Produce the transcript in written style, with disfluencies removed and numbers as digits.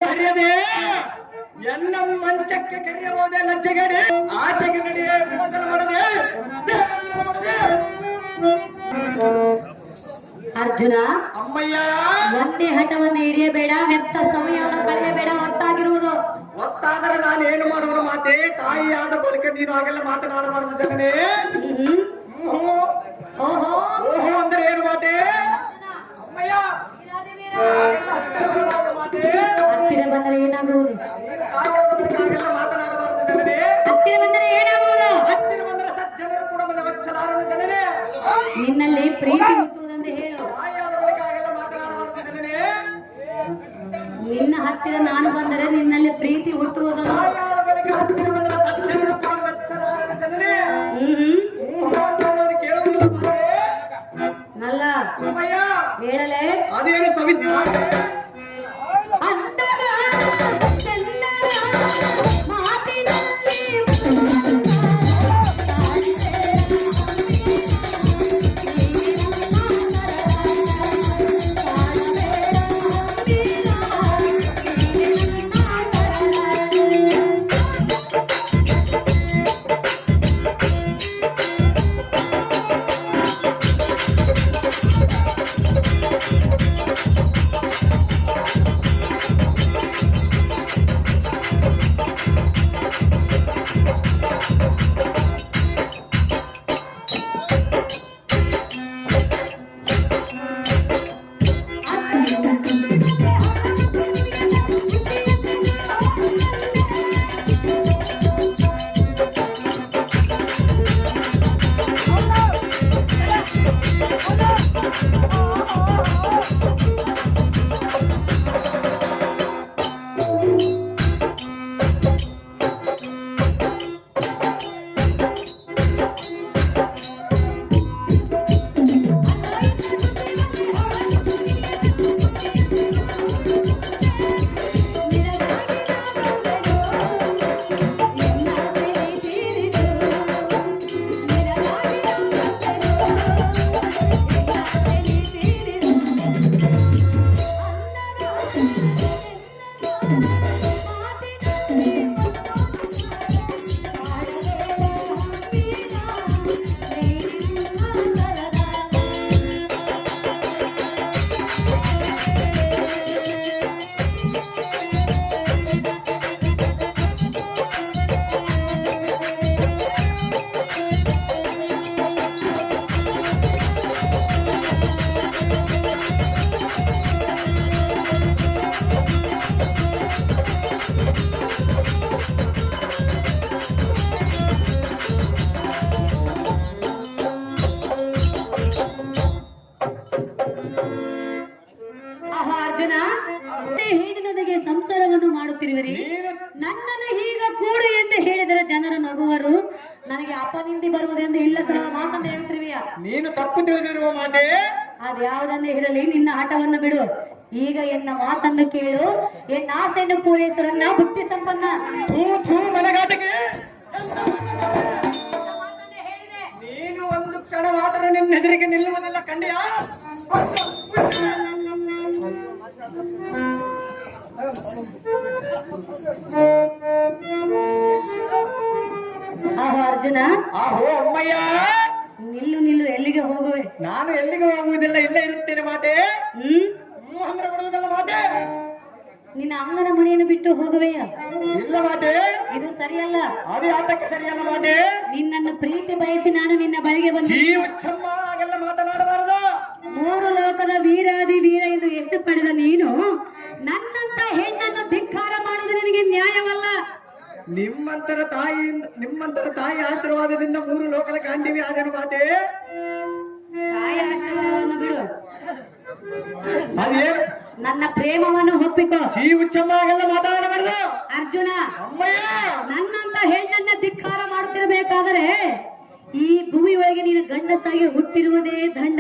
ಕರೆಯದೆ ಎನ್ನ ಮಂಚಕ್ಕೆ ಕರೆಯಬಹುದೇ ಲಜ್ಜೆಗಡೆ ಆಚೆಗೆ ನಡೆಯೇ ವಿಮೋಚನ ಮಾಡದೆ ಅರ್ಜುನ ಅಮ್ಮಯ್ಯ ಒಂದೇ ಹಠವನ್ನು ಹಿಡಿಯಬೇಡ, ವ್ಯರ್ಥ ಸಮಯವನ್ನು ಕಳೆಯಬೇಡ. ಒತ್ತಾಗಿರುವುದು ಒತ್ತಾದರೆ ನಾನು ಏನು ಮಾಡುವುದು ಮಾತೆ? ತಾಯಿಯಾದ ಬಳಿಕ ನೀನು ಹಾಗೆಲ್ಲ ಮಾತನಾಡಬಾರದು ಜನನೇ. ಓಹೋ ಓಹೋ ಅಂದ್ರೆ ಏನು ಮಾತೆ? ಅಮ್ಮಯ್ಯ ಹತ್ತಿರ ಬಂದರೆ ಏನಾಗುವುದು? ಹಾಗೆಲ್ಲ ಮಾತನಾಡಬಾರದು ಜನನೇ. ಹತ್ತಿರ ಬಂದರೆ ಏನಾಗುವುದು? ಹತ್ತಿರ ಬಂದರೆ ಸಜ್ಜನರು ಕೂಡ ನನ್ನ ವತ್ಸಲಾರನು ಜನನೇ. ನಿನ್ನಲ್ಲಿ ಪ್ರೀತಿ ಹುಟ್ಟುವುದೆಂದು ಹೇಳು. ತಾಯಿಯಾದ ಬಳಿಕ ಹಾಗೆಲ್ಲ ಮಾತನಾಡಬಾರದು ಜನನೇ. ನಿನ್ನ ಹತ್ತಿರ ನಾನು ಬಂದರೆ ನಿನ್ನಲ್ಲಿ ಪ್ರೀತಿ ಹುಟ್ಟುವುದು. ತಾಯಿಯಾದ ಬಳಿಕ ಹತ್ತಿರ ಬಂದರೆ ಸಜ್ಜನರು ಕೂಡ ವತ್ಸಲಾರನು ಜನನೇ. ಕೇಳುವುದಿಲ್ಲ ನಲ್ಲ ಅಮ್ಮಯ್ಯ ಹೇಳಲೇ ಅದೇನು ಸವಿಸ್ತಾರ ಅರ್ಜುನ ಹೆಣ್ಣಿನೊಂದಿಗೆ ಸಂಸಾರವನ್ನು ಮಾಡುತ್ತಿರುವಿರಿ. ನನ್ನನ್ನು ಈಗ ಕೂಡು ಎಂದು ಹೇಳಿದರೆ ಜನರು ನಗುವರು, ನನಗೆ ಅಪನಿಂದಿ ಬರುವುದೆಂದು ಇಲ್ಲ ಸಲದ ಮಾತನ್ನು ಹೇಳ್ತಿರುವಿಯ. ನೀನು ತಪ್ಪು ತಿಳಿದಿರುವ ಮಾತೆ. ಅದ್ಯಾವುದನ್ನು ಇರಲಿ, ನಿನ್ನ ಆಟವನ್ನು ಬಿಡು. ಈಗ ಎನ್ನ ಮಾತನ್ನು ಕೇಳು. ಎನ್ನ ಆಸೆಯನ್ನು ಪೂರೈಸರನ್ನ ಬುದ್ಧಿ ಸಂಪನ್ನ. ಮನಗಾಟಕ್ಕೆ ನೀನು ಒಂದು ಕ್ಷಣ ಮಾತ್ರ ನಿನ್ನ ಎದುರಿಗೆ ನಿಲ್ಲುವುದಿಲ್ಲ ಕಂಡಿಯಾ? ಆಹೋ ಅರ್ಜುನ, ಆಹೋ ಅಮ್ಮಯ್ಯ, ನಿಲ್ಲು ನಿಲ್ಲು, ಎಲ್ಲಿಗೆ ಹೋಗುವೆ? ನಾನು ಎಲ್ಲಿಗೆ ಹೋಗುವುದಿಲ್ಲ, ಇಲ್ಲೇ ಇರುತ್ತೇನೆ ಮಾತೆ. ಅಂದ್ರೆ ಬಿಡುವುದಲ್ಲ ಮಾತೆ. ನಿನ್ನ ಅಂಗನ ಮನೆಯನ್ನು ಬಿಟ್ಟು ಹೋಗುವೆಯ? ಇಲ್ಲ ಮಾತೆ, ಇದು ಸರಿಯಲ್ಲ. ಅದು ಆಟಕ್ಕೆ ಸರಿಯಲ್ಲ ಮಾತೆ. ನಿನ್ನನ್ನು ಪ್ರೀತಿ ಬಯಸಿ ನಾನು ನಿನ್ನ ಬಳಿಗೆ ಬಂದ. ಜೀವಚ್ಛಮ್ಮ ಹಾಗೆಲ್ಲ ಮಾತನಾಡಬಾರದು. ಮೂರು ಲೋಕದ ವೀರಾದಿ ವೀರ ಎಂದು ಹೆಸರು ಪಡೆದ ನೀನು ನನ್ನಂತ ಹೆಣ್ಣನ್ನು ಧಿಕ್ಕಾರ ಮಾಡುವುದು ನಿನಗೆ ನ್ಯಾಯವಲ್ಲ. ನಿಮ್ಮಂತರ ತಾಯಿ ಆಶೀರ್ವಾದದಿಂದ ಮೂರು ಲೋಕದ ಕಾಂಡಿವಿ ಆದನು ಮಾತೆ. ತಾಯಿ ಆಶೀರ್ವಾದವನ್ನು ಬಿಡು, ಅದೇನು ನನ್ನ ಪ್ರೇಮವನ್ನು ಒಪ್ಪಿಕೋ. ಜೀವಚ್ಛಮ್ಮ ಹಾಗೆಲ್ಲ ಮಾತಾಡಬಾರದು. ಅರ್ಜುನ, ಅಮ್ಮಯ್ಯ, ನನ್ನಂತ ಹೆಣ್ಣನ್ನ ಧಿಕ್ಕಾರ ಮಾಡುತ್ತಿರಬೇಕಾದರೆ ಈ ಭೂಮಿ ಒಳಗೆ ನೀನು ಗಂಡಸಾಗಿ ಹುಟ್ಟಿರುವುದೇ ದಂಡ.